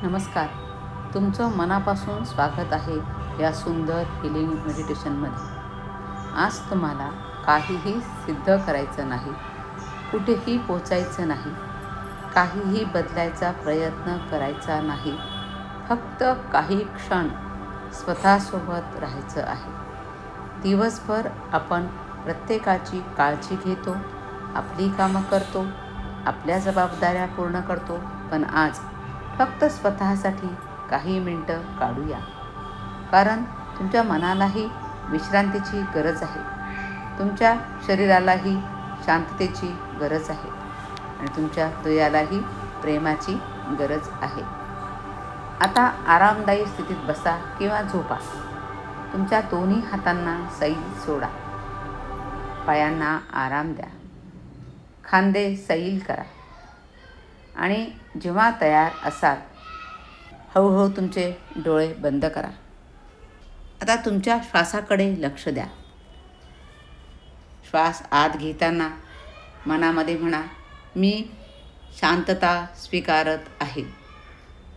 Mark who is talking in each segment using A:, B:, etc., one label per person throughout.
A: नमस्कार. तुमचं मनापासून स्वागत आहे या सुंदर हिलिंग मेडिटेशनमध्ये. आज तुम्हाला काहीही सिद्ध करायचं नाही, कुठेही पोचायचं नाही, काहीही बदलायचा प्रयत्न करायचा नाही. फक्त काही क्षण स्वतःसोबत राहायचं आहे. दिवसभर आपण प्रत्येकाची काळजी घेतो, आपली कामं करतो, आपल्या जबाबदाऱ्या पूर्ण करतो, पण आज फक्त स्वतःसाठी काही मिनटं काढूया. कारण तुमच्या मनालाही विश्रांतीची गरज आहे, तुमच्या शरीरालाही शांततेची गरज आहे आणि तुमच्या हृदयालाही प्रेमाची गरज आहे. आता आरामदायी स्थितीत बसा किंवा झोपा. तुमच्या दोन्ही हातांना सैल सोडा, पायांना आराम द्या, खांदे सैल करा आणि जेव्हा तयार असाल हळूहळू तुमचे डोळे बंद करा. आता तुमच्या श्वासाकडे लक्ष द्या. श्वास आत घेताना मनामध्ये म्हणा, मी शांतता स्वीकारत आहे,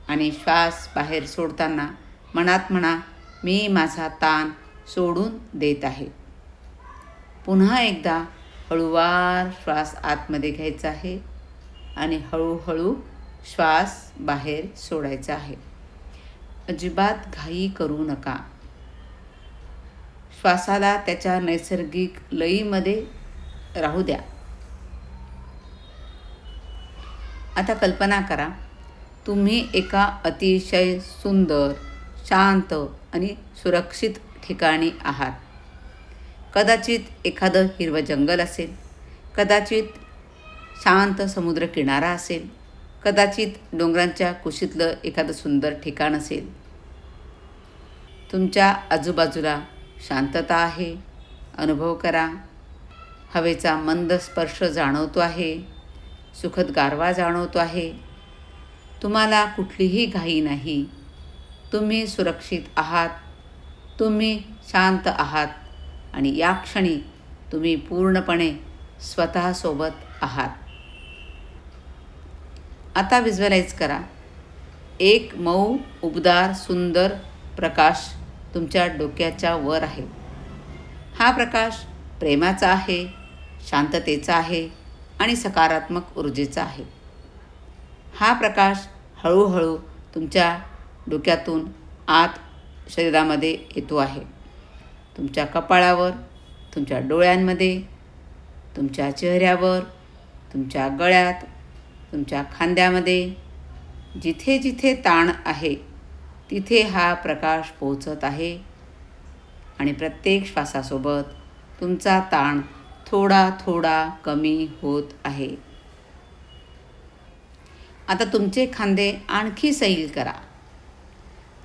A: आणि श्वास बाहेर सोडताना मनात म्हणा, मी माझा ताण सोडून देत आहे. पुन्हा एकदा हळूवार श्वास आतमध्ये घ्यायचा आहे आणि हळूहळू श्वास बाहेर सोडायचा आहे. अजिबात घाई करू नका. श्वासाला त्याच्या नैसर्गिक लयीमध्ये राहू द्या. आता कल्पना करा, तुम्ही एका अतिशय सुंदर, शांत आणि सुरक्षित ठिकाणी आहात. कदाचित एखादं हिरवं जंगल असेल, कदाचित शांत समुद्रकिनारा असेल, कदाचित डोंगरांच्या कुशीतलं एखादं सुंदर ठिकाण असेल. तुमच्या आजूबाजूला शांतता आहे, अनुभव करा. हवेचा मंद स्पर्श जाणवतो आहे, सुखद गारवा जाणवतो आहे. तुम्हाला कुठलीही घाई नाही. तुम्ही सुरक्षित आहात, तुम्ही शांत आहात आणि या क्षणी तुम्ही पूर्णपणे स्वतःसोबत आहात. आता व्हिज्युअलाइज करा, एक मऊ, उबदार, सुंदर प्रकाश तुमच्या डोक्याच्या वर आहे. हा प्रकाश प्रेमाचा आहे, शांततेचा आहे आणि सकारात्मक ऊर्जेचा आहे. हा प्रकाश हळूहळू तुमच्या डोक्यातून आत शरीरामध्ये येतो आहे. तुमच्या कपाळावर, तुमच्या डोळ्यांमध्ये, तुमच्या चेहऱ्यावर, तुमच्या गळ्यात, तुमच्या खांद्यामध्ये, जिथे जिथे ताण आहे तिथे हा प्रकाश पोहोचत आहे आणि प्रत्येक श्वासासोबत तुमचा ताण थोडा थोडा कमी होत आहे. आता तुमचे खांदे आणखी सैल करा.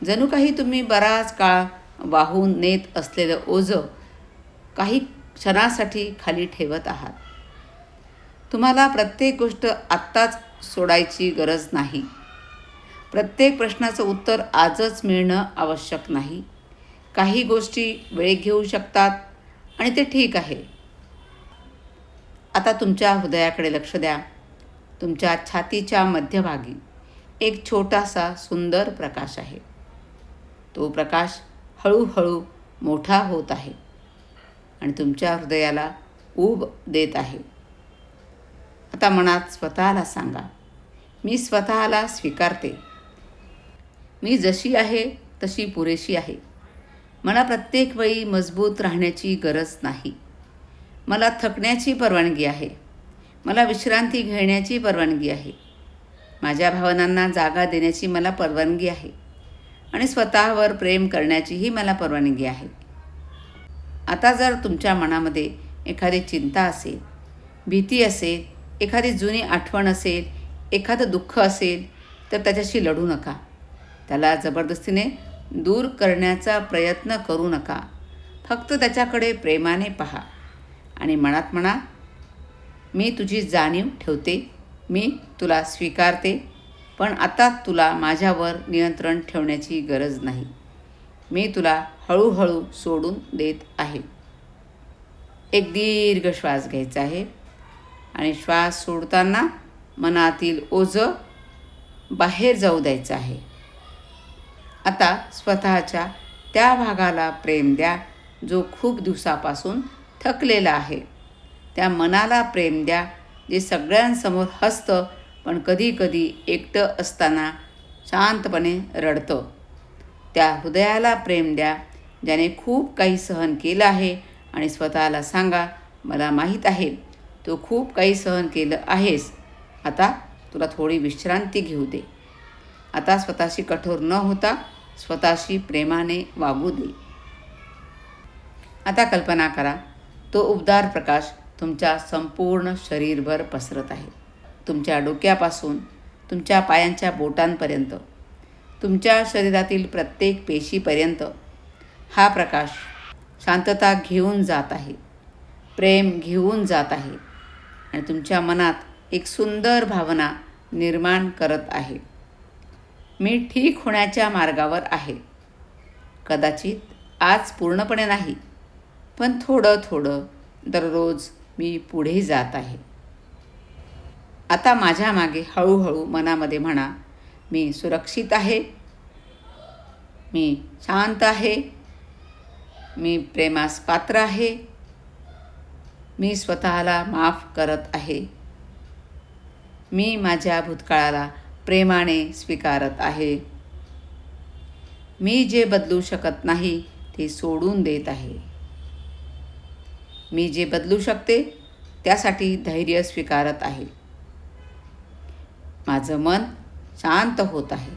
A: जणू काही तुम्ही बराच काळ वाहून नेत असलेलं ओझं काही क्षणासाठी खाली ठेवत आहात. तुम्हाला प्रत्येक गोष्ट आत्ताच सोडायची गरज नाही. प्रत्येक प्रश्नाचं उत्तर आजच मिळणं आवश्यक नाही. काही गोष्टी वेळ घेऊ शकतात आणि ते ठीक आहे. आता तुमच्या हृदयाकडे लक्ष द्या. तुमच्या छातीच्या मध्यभागी एक छोटासा सुंदर प्रकाश आहे. तो प्रकाश हळूहळू मोठा होत आहे आणि तुमच्या हृदयाला ऊब देत आहे. आता मनात स्वतःला सांगा, मी स्वतःला स्वीकारते. मी जशी आहे तशी पुरेशी आहे. मला प्रत्येक वेळी मजबूत राहण्याची गरज नाही. मला थकण्याची परवानगी आहे. मला विश्रांती घेण्याची परवानगी आहे. माझ्या भावनांना जागा देण्याची मला परवानगी आहे आणि स्वतःवर प्रेम करण्याचीही मला परवानगी आहे. आता जर तुमच्या मनामध्ये एखादी चिंता असेल, भीती असेल, एखादी जुनी आठवण असेल, एखादं दुःख असेल, तर त्याच्याशी लढू नका. त्याला जबरदस्तीने दूर करण्याचा प्रयत्न करू नका. फक्त त्याच्याकडे प्रेमाने पहा आणि मनात म्हणा, मी तुझी जाणीव ठेवते, मी तुला स्वीकारते, पण आता तुला माझ्यावर नियंत्रण ठेवण्याची गरज नाही. मी तुला हळूहळू सोडून देत आहे. एक दीर्घ श्वास घ्यायचा आहे आणि श्वास सोडताना मनातील ओझं बाहेर जाऊ द्यायचं आहे. आता स्वतःच्या त्या भागाला प्रेम द्या जो खूप दिवसापासून थकलेला आहे. त्या मनाला प्रेम द्या जे सगळ्यांसमोर हसतं पण कधीकधी एकटं असताना शांतपणे रडतं. त्या हृदयाला प्रेम द्या ज्याने खूप काही सहन केलं आहे आणि स्वतःला सांगा, मला माहीत आहे तू खूप काही सहन केलं आहेस, आता तुला थोडी विश्रांती घेऊ दे. आता स्वतःशी कठोर न होता स्वतःशी प्रेमाने वागू दे. आता कल्पना करा, तो उबदार प्रकाश तुमच्या संपूर्ण शरीरभर पसरत आहे. तुमच्या डोक्यापासून तुमच्या पायांच्या बोटांपर्यंत, तुमच्या शरीरातील प्रत्येक पेशीपर्यंत हा प्रकाश शांतता घेऊन जात आहे, प्रेम घेऊन जात आहे आणि तुमच्या मनात एक सुंदर भावना निर्माण करत आहे. मी ठीक होण्याच्या मार्गावर आहे. कदाचित आज पूर्णपणे नाही, पण थोडं थोडं दररोज मी पुढे जात आहे. आता माझ्या मागे हळूहळू मनामध्ये म्हणा, मी सुरक्षित आहे, मी शांत आहे, मी प्रेमास पात्र आहे, मी स्वतःला माफ करत आहे, मी माझ्या भूतकाळाला प्रेमाने स्वीकारत आहे, मी जे बदलू शकत नाही ते सोडून देत आहे, मी जे बदलू शकते त्यासाठी धैर्य स्वीकारत आहे. माझं मन शांत होत आहे,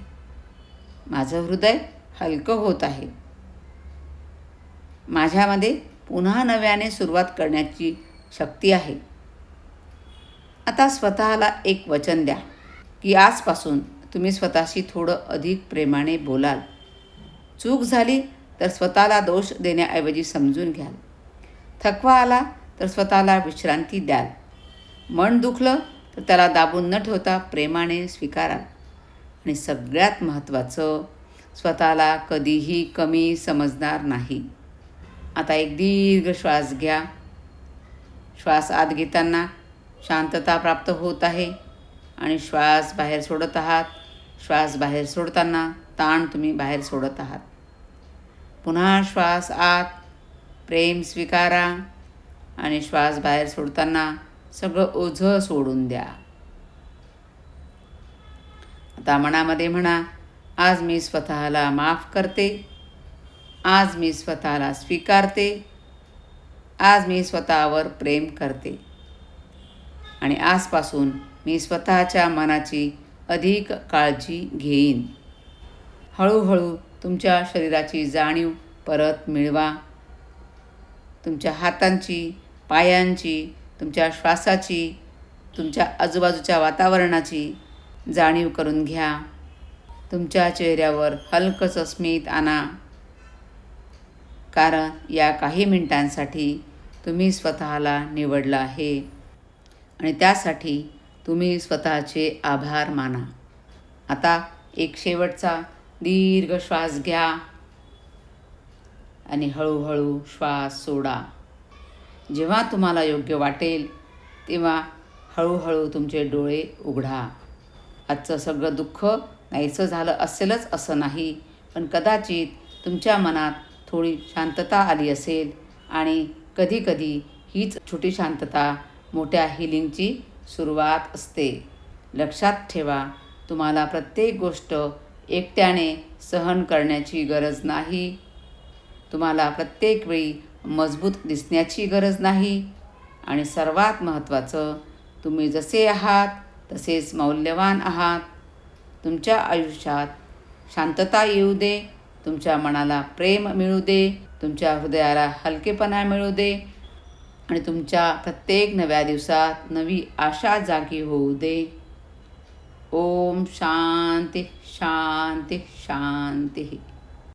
A: माझं हृदय हलकं होत आहे, माझ्यामध्ये पुन्हा नव्याने सुरुवात करण्याची शक्ती आहे. आता स्वतःला एक वचन द्या की आजपासून तुम्ही स्वतःशी थोडं अधिक प्रेमाने बोलाल. चूक झाली तर स्वतःला दोष देण्याऐवजी समजून घ्याल. थकवा आला तर स्वतःला विश्रांती द्याल. मन दुखलं तर त्याला दाबून न ठेवता प्रेमाने स्वीकाराल. आणि सगळ्यात महत्त्वाचं, स्वतःला कधीही कमी समजणार नाही. आता एक दीर्घ श्वास घ्या. श्वास आत घेताना शांतता प्राप्त होत आहे आणि श्वास बाहेर सोडत आहात. श्वास बाहेर सोडताना ताण तुम्ही बाहेर सोडत आहात. पुन्हा श्वास आत, प्रेम स्वीकारा आणि श्वास बाहेर सोडताना सगळं ओझं सोडून द्या. आता मनामध्ये म्हणा, आज मी स्वतःला माफ करते, आज मी स्वतःला स्वीकारते, आज मी स्वतःवर प्रेम करते आणि आजपासून मी स्वतःच्या मनाची अधिक काळजी घेईन. हळूहळू तुमच्या शरीराची जाणीव परत मिळवा. तुमच्या हातांची, पायांची, तुमच्या श्वासाची, तुमच्या आजूबाजूच्या वातावरणाची जाणीव करून घ्या. तुमच्या चेहऱ्यावर हलकंसं स्मित आणा, कारण या काही मिनिटांसाठी तुम्ही स्वतःला निवडलं आहे आणि त्यासाठी तुम्ही स्वतःचे आभार माना. आता एक शेवटचा दीर्घ श्वास घ्या आणि हळूहळू श्वास सोडा. जेव्हा तुम्हाला योग्य वाटेल तेव्हा हळूहळू तुमचे डोळे उघडा. आजचं सगळं दुःख नाहीसं झालं असेलच असं नाही, पण कदाचित तुमच्या मनात थोडी शांतता आली असेल आणि कधीकधी हीच छोटी शांतता मोठ्या हिलिंगची सुरुवात असते. लक्षात ठेवा, तुम्हाला प्रत्येक गोष्ट एकट्याने सहन करण्याची गरज नाही. तुम्हाला प्रत्येक वेळी मजबूत दिसण्याची गरज नाही आणि सर्वात महत्त्वाचं, तुम्ही जसे आहात तसेच मौल्यवान आहात. तुमच्या आयुष्यात शांतता येऊ दे, तुमच्या मनाला प्रेम मिळू दे, तुमच्या हृदयाला हलकेपणा मिळू दे आणि तुमच्या प्रत्येक नव्या दिवसात नवी आशा जागी होऊ दे. ओम शांती शांती शांती.